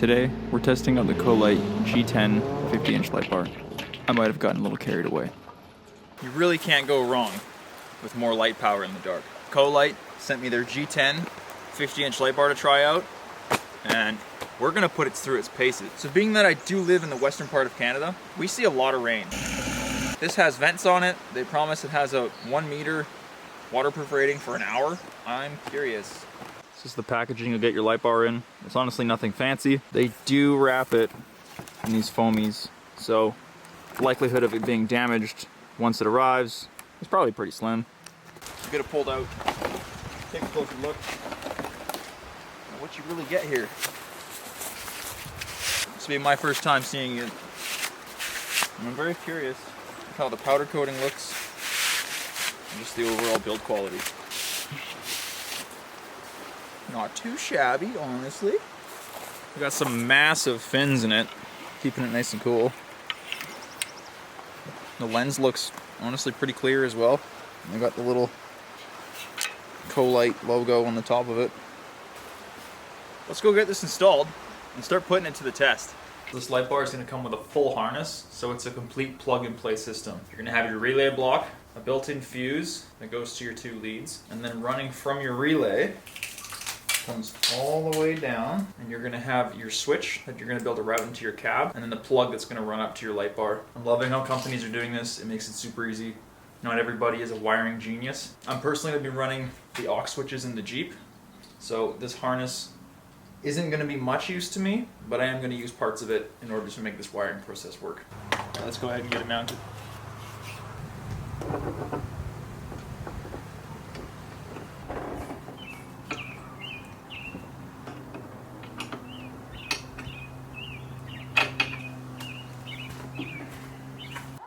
Today, we're testing out the Colight G10 50-inch light bar. I might have gotten a little carried away. You really can't go wrong with more light power in the dark. Colight sent me their G10 50-inch light bar to try out, and we're gonna put it through its paces. So being that I do live in the western part of Canada, we see a lot of rain. This has vents on it. They promise it has a 1 meter waterproof rating for an hour. I'm curious. This is the packaging you'll get your light bar in. It's honestly nothing fancy. They do wrap it in these foamies, so the likelihood of it being damaged once it arrives is probably pretty slim. Get it pulled out, take a closer look at what you really get here. This will be my first time seeing it. I'm very curious how the powder coating looks and just the overall build quality. Not too shabby, honestly. We got some massive fins in it, keeping it nice and cool. The lens looks honestly pretty clear as well. I got the little Colight logo on the top of it. Let's go get this installed and start putting it to the test. This light bar is going to come with a full harness, so it's a complete plug-and-play system. You're going to have your relay block, a built-in fuse that goes to your 2 leads, and then running from your relay comes all the way down, and you're going to have your switch that you're going to be able to route into your cab, and then the plug that's going to run up to your light bar. I'm loving how companies are doing this. It makes it super easy. Not everybody is a wiring genius. I'm personally going to be running the aux switches in the Jeep, so this harness isn't going to be much use to me, but I am going to use parts of it in order to make this wiring process work. Right, let's go ahead and get it mounted.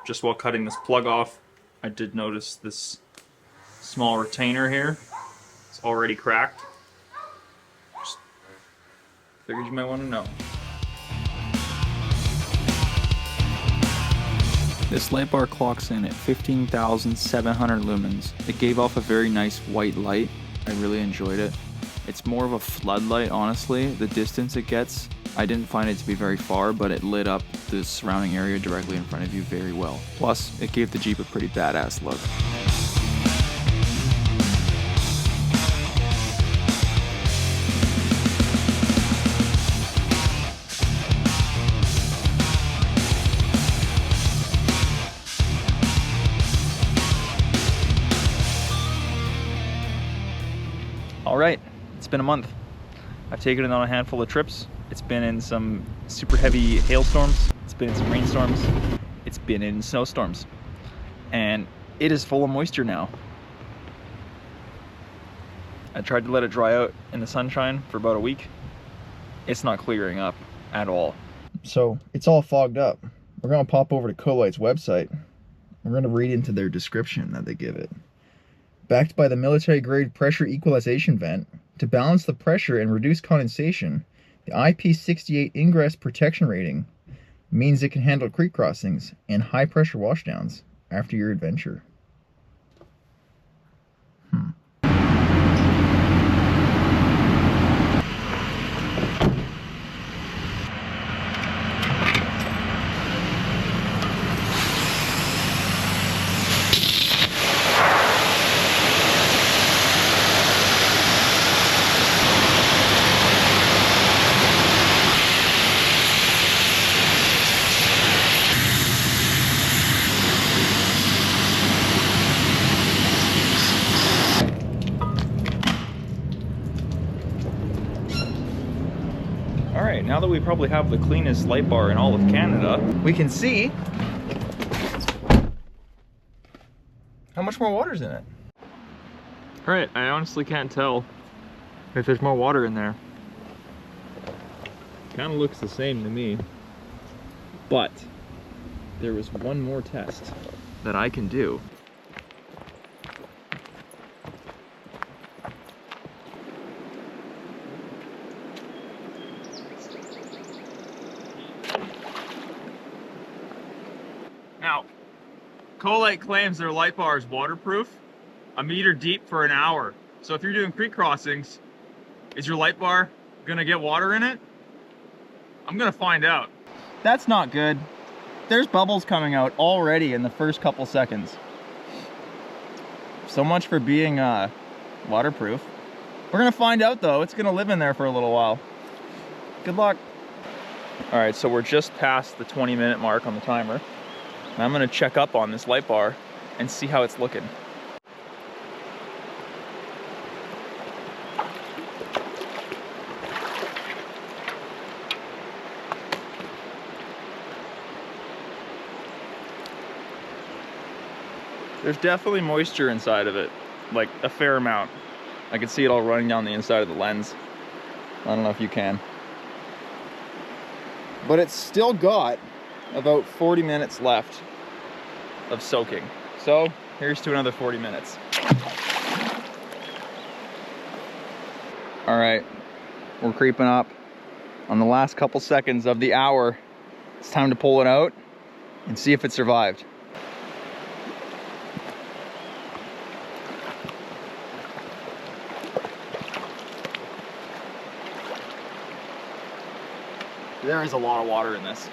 Just while cutting this plug off, I did notice this small retainer here. It's already cracked. Just figured you might want to know. This light bar clocks in at 15,700 lumens. It gave off a very nice white light. I really enjoyed it. It's more of a floodlight, honestly. The distance it gets, I didn't find it to be very far, but it lit up the surrounding area directly in front of you very well. Plus, it gave the Jeep a pretty badass look. All right, it's been a month. I've taken it on a handful of trips. It's been in some super heavy hailstorms. It's been in some rainstorms. It's been in snowstorms. And it is full of moisture now. I tried to let it dry out in the sunshine for about a week. It's not clearing up at all. So it's all fogged up. We're gonna pop over to Colight's website. We're gonna read into their description that they give it. Backed by the military-grade pressure equalization vent, to balance the pressure and reduce condensation, the IP68 ingress protection rating means it can handle creek crossings and high-pressure washdowns after your adventure. Alright, now that we probably have the cleanest light bar in all of Canada, we can see how much more water's in it. Alright, I honestly can't tell if there's more water in there. Kind of looks the same to me. But there was one more test that I can do. Now, Colight claims their light bar is waterproof, 1 meter deep for an hour. So if you're doing creek crossings, is your light bar gonna get water in it? I'm gonna find out. That's not good. There's bubbles coming out already in the first couple seconds. So much for being waterproof. We're gonna find out though. It's gonna live in there for a little while. Good luck. All right, so we're just past the 20-minute mark on the timer. And I'm gonna check up on this light bar and see how it's looking. There's definitely moisture inside of it, like a fair amount. I can see it all running down the inside of the lens. I don't know if you can. But it's still got about 40 minutes left of soaking. So here's to another 40 minutes. All right, we're creeping up on the last couple seconds of the hour. It's time to pull it out and see if it survived. There is a lot of water in this.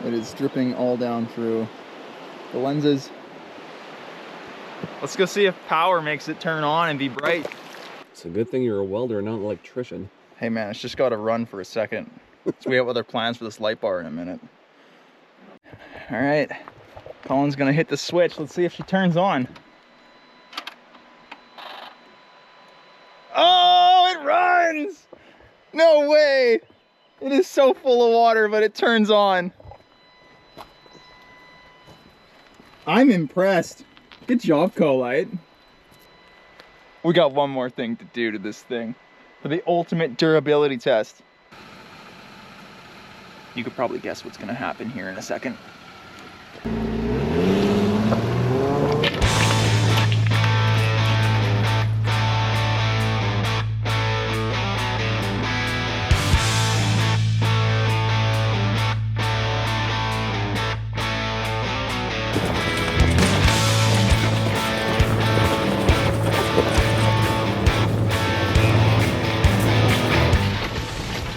It is dripping all down through the lenses. Let's go see if power makes it turn on and be bright. It's a good thing you're a welder, not an electrician. Hey man, it's just got to run for a second. So we have other plans for this light bar in a minute. All right, Colin's gonna hit the switch. Let's see if she turns on. Oh, it runs! No way! It is so full of water, but it turns on. I'm impressed. Good job, Colight. We got one more thing to do to this thing for the ultimate durability test. You could probably guess what's gonna happen here in a second.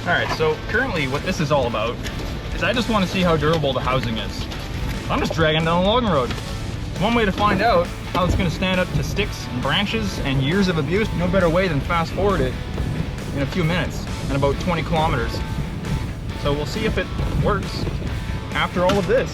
Alright, so currently what this is all about is I just want to see how durable the housing is. I'm just dragging down a logging road. One way to find out how it's going to stand up to sticks and branches and years of abuse, no better way than fast forward it in a few minutes and about 20 kilometers. So we'll see if it works after all of this.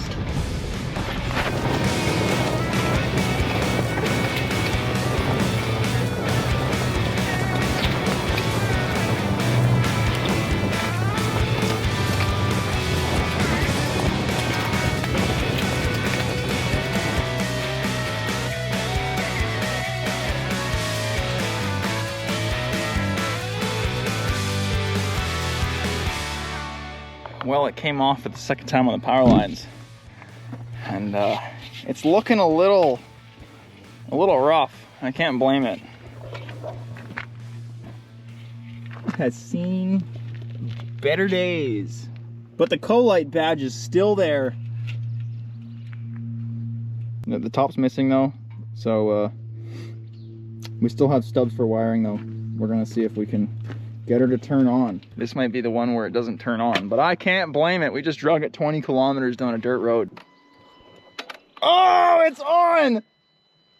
Well, it came off for the second time on the power lines, and it's looking a little rough. I can't blame it. It has seen better days, but the Colight badge is still there. The top's missing though, so we still have stubs for wiring though. We're gonna see if we can get her to turn on. This might be the one where it doesn't turn on, but I can't blame it. We just drug it 20 kilometers down a dirt road. Oh, it's on!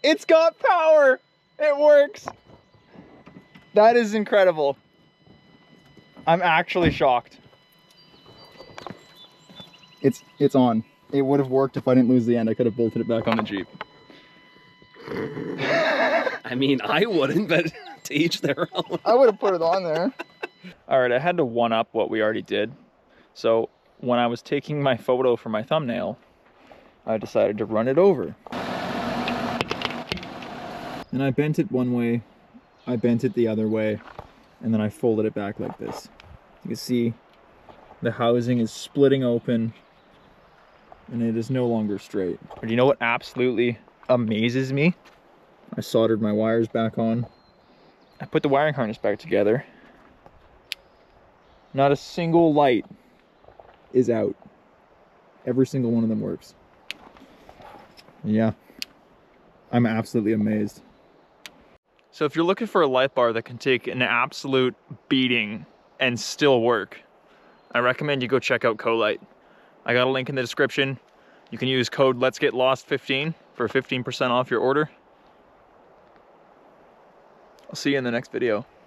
It's got power! It works! That is incredible. I'm actually shocked. It's on. It would have worked if I didn't lose the end. I could have bolted it back on the Jeep. I mean, I wouldn't, but to each their own. I would have put it on there. All right, I had to one up what we already did. So when I was taking my photo for my thumbnail, I decided to run it over. And I bent it one way, I bent it the other way, and then I folded it back like this. You can see the housing is splitting open and it is no longer straight. But you know what absolutely amazes me? I soldered my wires back on. I put the wiring harness back together. Not a single light is out. Every single one of them works. Yeah, I'm absolutely amazed. So if you're looking for a light bar that can take an absolute beating and still work. I recommend you go check out Colight. I got a link in the description. You can use code Let's Get Lost 15 for 15% off your order. I'll see you in the next video.